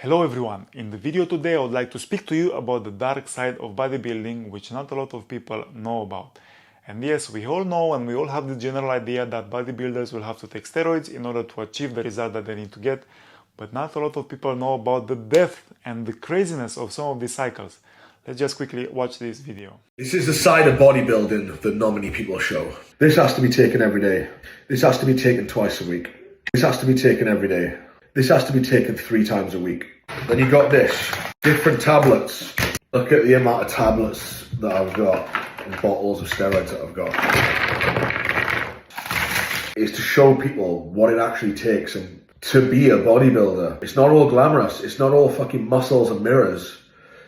Hello everyone, in the video today I would like to speak to you about the dark side of bodybuilding, which not a lot of people know about. And yes, we all know and we all have the general idea that bodybuilders will have to take steroids in order to achieve the result that they need to get, but not a lot of people know about the depth and the craziness of some of these cycles. Let's just quickly watch this video. This is the side of bodybuilding that not many people show. This has to be taken every day. This has to be taken twice a week. This has to be taken every day. This has to be taken 3 times a week. Then you got this, different tablets. Look at the amount of tablets that I've got and bottles of steroids that I've got. It's to show people what it actually takes and to be a bodybuilder. It's not all glamorous. It's not all fucking muscles and mirrors.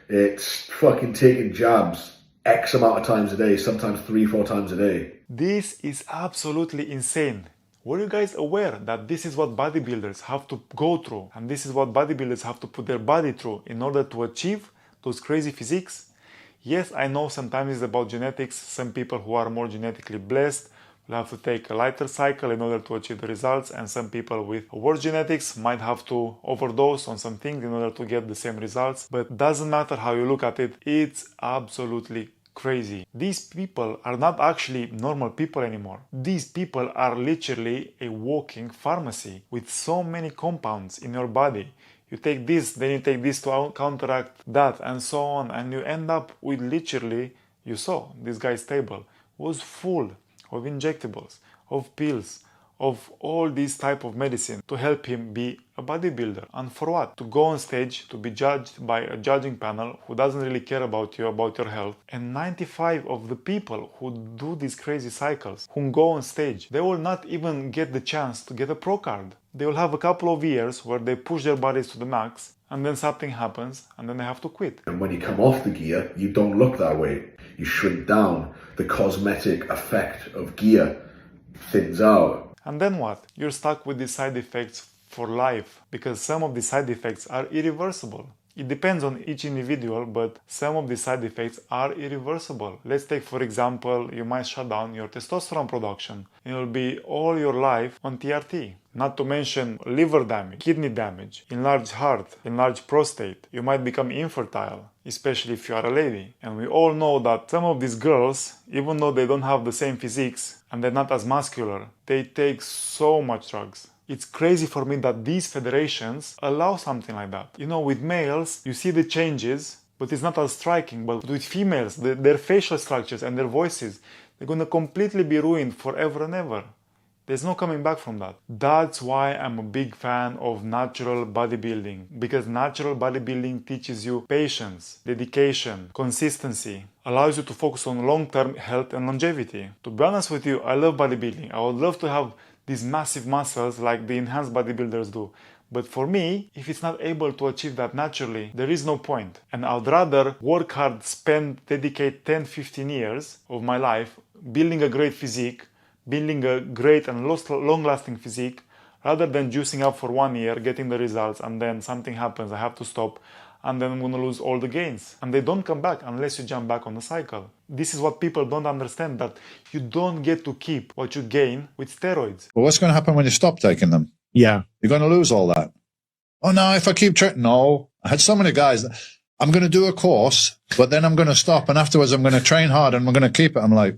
It's fucking taking jabs X amount of times a day, sometimes 3-4 times a day. This is absolutely insane. Were you guys aware that this is what bodybuilders have to go through and this is what bodybuilders have to put their body through in order to achieve those crazy physiques? Yes, I know sometimes it's about genetics. Some people who are more genetically blessed will have to take a lighter cycle in order to achieve the results, and some people with worse genetics might have to overdose on some things in order to get the same results. But doesn't matter how you look at it, it's absolutely crazy. These people are not actually normal people anymore. These people are literally a walking pharmacy with so many compounds in your body. You take this, then you take this to counteract that, and so on, and you end up with literally, you saw this guy's table was full of injectables, of pills, of all these type of medicine to help him be a bodybuilder. And for what? To go on stage, to be judged by a judging panel who doesn't really care about you, about your health. And 95 of the people who do these crazy cycles, who go on stage, they will not even get the chance to get a pro card. They will have a couple of years where they push their bodies to the max, and then something happens, and then they have to quit. And when you come off the gear, you don't look that way. You shrink down. The cosmetic effect of gear thins out. And then what? You're stuck with these side effects for life, because some of the side effects are irreversible. It depends on each individual, but some of the side effects are irreversible. Let's take, for example, you might shut down your testosterone production. You'll be all your life on TRT. Not to mention liver damage, kidney damage, enlarged heart, enlarged prostate. You might become infertile, especially if you are a lady. And we all know that some of these girls, even though they don't have the same physiques and they're not as muscular, they take so much drugs. It's crazy for me that these federations allow something like that. You know, with males, you see the changes, but it's not as striking. But with females, their facial structures and their voices, they're gonna completely be ruined forever and ever. There's no coming back from that. That's why I'm a big fan of natural bodybuilding, because natural bodybuilding teaches you patience, dedication, consistency, allows you to focus on long-term health and longevity. To be honest with you, I love bodybuilding. I would love to have these massive muscles like the enhanced bodybuilders do. But for me, if it's not able to achieve that naturally, there is no point. And I'd rather work hard, dedicate 10-15 years of my life building a great physique, building a great and long-lasting physique, rather than juicing up for 1 year, getting the results, and then something happens, I have to stop, and then I'm going to lose all the gains. And they don't come back unless you jump back on the cycle. This is what people don't understand, that you don't get to keep what you gain with steroids. Well, what's going to happen when you stop taking them? Yeah. You're going to lose all that. Oh, no, if I keep trying. No. I had so many guys that I'm going to do a course, but then I'm going to stop, and afterwards I'm going to train hard and I'm going to keep it. I'm like,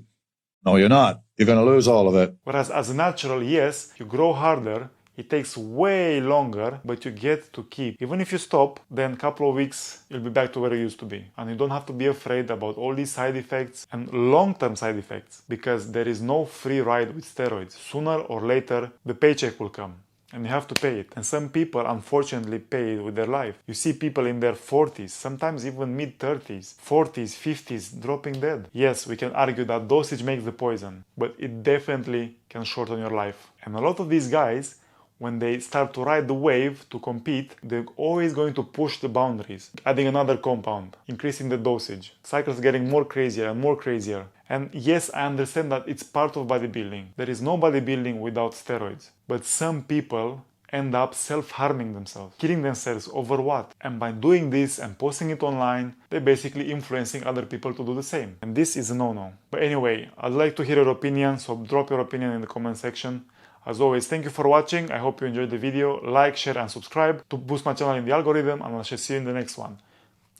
no, you're not. You're going to lose all of it. Whereas as a natural, yes, you grow harder, it takes way longer, but you get to keep. Even if you stop, then a couple of weeks, you'll be back to where you used to be. And you don't have to be afraid about all these side effects and long-term side effects, because there is no free ride with steroids. Sooner or later, the paycheck will come. And you have to pay it. And some people unfortunately pay it with their life. You see people in their 40s, sometimes even mid-30s, 40s, 50s, dropping dead. Yes, we can argue that dosage makes the poison, but it definitely can shorten your life. And a lot of these guys, when they start to ride the wave to compete, they're always going to push the boundaries, adding another compound, increasing the dosage. Cycles getting more crazier and more crazier. And yes, I understand that it's part of bodybuilding. There is no bodybuilding without steroids. But some people end up self-harming themselves, killing themselves over what? And by doing this and posting it online, they're basically influencing other people to do the same. And this is a no-no. But anyway, I'd like to hear your opinion, so drop your opinion in the comment section. As always, thank you for watching. I hope you enjoyed the video. Like, share and subscribe to boost my channel in the algorithm, and I shall see you in the next one.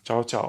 Ciao, ciao.